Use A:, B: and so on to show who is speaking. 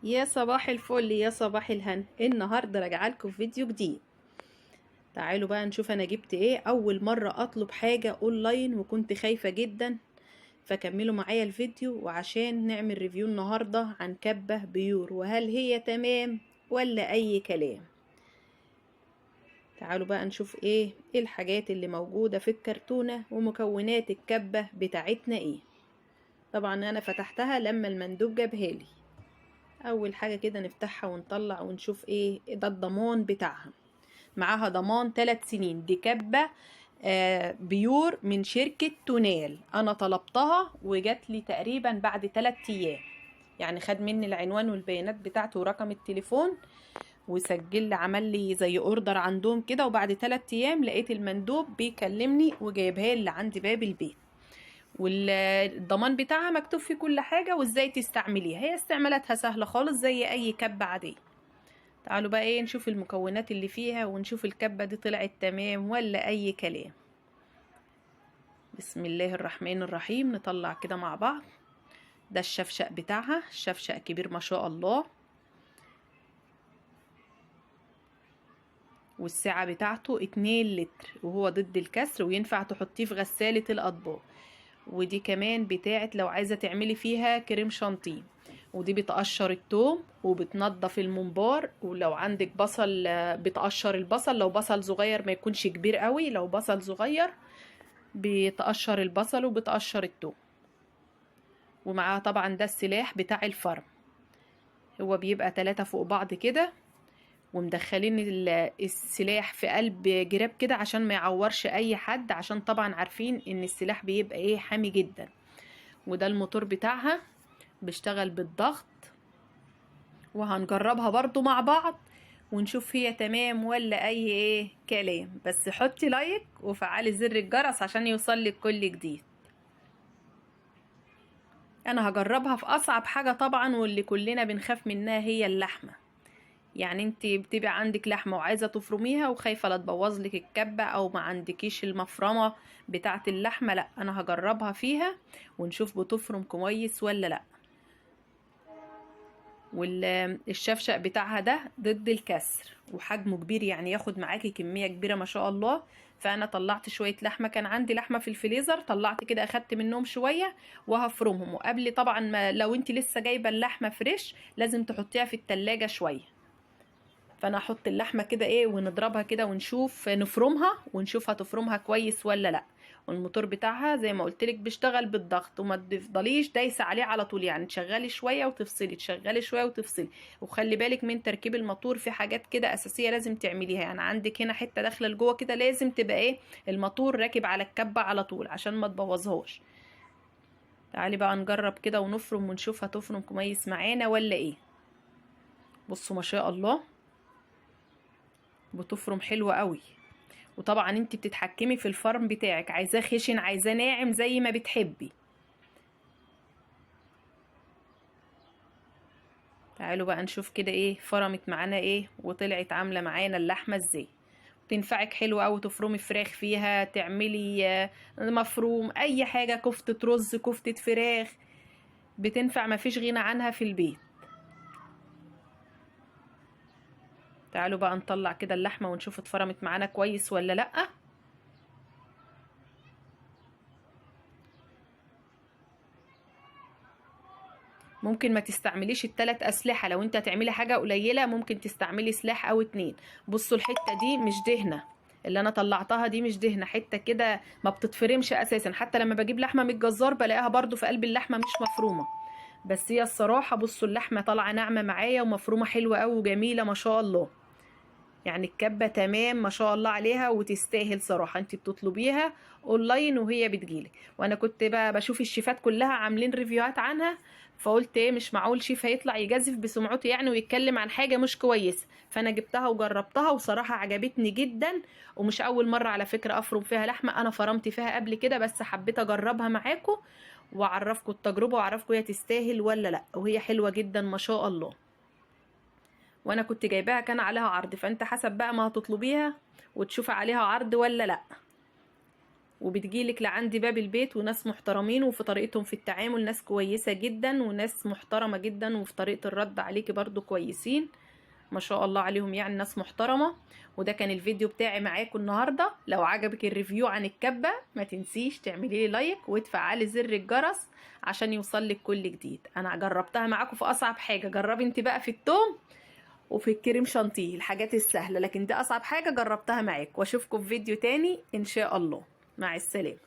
A: يا صباح الفل يا صباح الهنا. النهارده راجعه لكم فيديو جديد. تعالوا بقى نشوف انا جبت ايه. اول مره اطلب حاجه اونلاين وكنت خايفه جدا، فكملوا معايا الفيديو وعشان نعمل ريفيو النهارده عن كبه بيور، وهل هي تمام ولا اي كلام. تعالوا بقى نشوف ايه الحاجات اللي موجوده في الكرتونه ومكونات الكبه بتاعتنا ايه. طبعا انا فتحتها لما المندوب جابها لي. اول حاجه كده نفتحها ونطلع ونشوف ايه ده. الضمان بتاعها معاها ضمان 3 سنين. دي كبه بيور من شركه تونال. انا طلبتها وجات لي تقريبا بعد 3 ايام، يعني خد مني العنوان والبيانات بتاعته ورقم التليفون وسجل لي، عمل لي زي اوردر عندهم كده، وبعد 3 ايام لقيت المندوب بيكلمني وجايبها لي عند باب البيت. والضمان بتاعها مكتوب فيه كل حاجة وازاي تستعمليها. هي استعمالاتها سهلة خالص زي اي كبة عادية. تعالوا بقى ايه نشوف المكونات اللي فيها ونشوف الكبة دي طلعت تمام ولا اي كلام. بسم الله الرحمن الرحيم. نطلع كده مع بعض. ده الشفشق بتاعها، الشفشق كبير ما شاء الله، والسعة بتاعته 2 لتر وهو ضد الكسر وينفع تحطيه في غسالة الأطباق. ودي كمان بتاعت لو عايزة تعملي فيها كريم شانتيه. ودي بتقشر التوم وبتنضف الممبار، ولو عندك بصل بتقشر البصل، لو بصل صغير ما يكونش كبير قوي، لو بصل صغير بتقشر البصل وبتقشر التوم. ومعاها طبعا ده السلاح بتاع الفرم، هو بيبقى 3 فوق بعض كده، ومدخلين السلاح في قلب جراب كده عشان ما يعورش اي حد، عشان طبعا عارفين ان السلاح بيبقى ايه حامي جدا. وده الموتور بتاعها بيشتغل بالضغط، وهنجربها برضو مع بعض ونشوف هي تمام ولا اي ايه كلام. بس حطي لايك وفعلي زر الجرس عشان يوصلك كل جديد. انا هجربها في اصعب حاجة طبعا واللي كلنا بنخاف منها، هي اللحمة. يعني انت بتبقى عندك لحمة وعايزة تفرميها وخايفة لا تبوظ لك الكبة او ما عندكيش المفرمة بتاعة اللحمة. لا انا هجربها فيها ونشوف بتفرم كويس ولا لا. والشفشق بتاعها ده ضد الكسر وحجمه كبير، يعني ياخد معاكي كمية كبيرة ما شاء الله. فانا طلعت شوية لحمة، كان عندي لحمة في الفريزر طلعت كده اخدت منهم شوية وهفرمهم. وقبل طبعا ما لو انت لسه جايبة اللحمة فريش لازم تحطيها في التلاجة شوية. فانا احط اللحمه كده ايه ونضربها كده ونشوف نفرمها ونشوف هتفرمها كويس ولا لا. والموتور بتاعها زي ما قلت لك بيشتغل بالضغط، وما تفضليش دايسه عليه على طول، يعني تشغلي شويه وتفصلي تشغلي شويه وتفصلي. وخلي بالك من تركيب الموتور، في حاجات كده اساسيه لازم تعمليها. يعني عندك هنا حته داخله لجوه كده لازم تبقى ايه الموتور راكب على الكبه على طول عشان ما تبوظهاش. تعالي بقى نجرب كده ونفرم ونشوف هتفرم كويس معانا ولا ايه. بصوا ما شاء الله بتفرم حلوة قوي. وطبعا انت بتتحكمي في الفرم بتاعك، عايزاه خشن عايزاه ناعم زي ما بتحبي. تعالوا بقى نشوف كده ايه فرمت معانا ايه وطلعت عامله معانا اللحمه ازاي. تنفعك حلوة قوي تفرمي فراخ فيها، تعملي مفروم اي حاجه، كفته رز كفته فراخ، بتنفع مفيش غنى عنها في البيت. تعالوا بقى نطلع كده اللحمه ونشوف اتفرمت معانا كويس ولا لا. ممكن ما تستعمليش ال3 اسلحه، لو انت هتعملي حاجه قليله ممكن تستعملي سلاح او 2. بصوا الحته دي مش دهنه، اللي انا طلعتها دي مش دهنه، حته كده ما بتتفرمش اساسا. حتى لما بجيب لحمه من الجزار بلاقيها برضو في قلب اللحمه مش مفرومه. بس هي الصراحه بصوا اللحمه طالعه ناعمه معايا ومفرومه حلوه قوي وجميله ما شاء الله. يعني الكبة تمام ما شاء الله عليها وتستاهل صراحة. انت بتطلبيها اونلاين وهي بتجيلك. وانا كنت بقى بشوف الشيفات كلها عاملين ريفيوهات عنها، فقلت ايه مش معقول شيف هيطلع يجازف بسمعته يعني ويتكلم عن حاجة مش كويسة. فانا جبتها وجربتها وصراحة عجبتني جدا. ومش اول مرة على فكرة افرم فيها لحمة، انا فرمت فيها قبل كده بس حبيت اجربها معاكم واعرفكم التجربة واعرفكم هي تستاهل ولا لا. وهي حلوة جدا ما شاء الله. وانا كنت جايباها كان عليها عرض، فانت حسب بقى ما هتطلبيها وتشوفي عليها عرض ولا لا. وبتجيلك لعندي باب البيت، وناس محترمين، وفي طريقتهم في التعامل ناس كويسة جدا، وناس محترمة جدا، وفي طريقة الرد عليكي برضو كويسين ما شاء الله عليهم، يعني ناس محترمة. وده كان الفيديو بتاعي معاكم النهاردة. لو عجبك الريفيو عن الكبة ما تنسيش تعملي لي لايك وتفعلي زر الجرس عشان يوصلك كل جديد. انا جربتها معاكم في اصعب حاجة، جربي انت بقى في التوم وفي الكريم شانتيه الحاجات السهلة، لكن دي اصعب حاجة جربتها معاك. واشوفكم في فيديو تاني ان شاء الله. مع السلامة.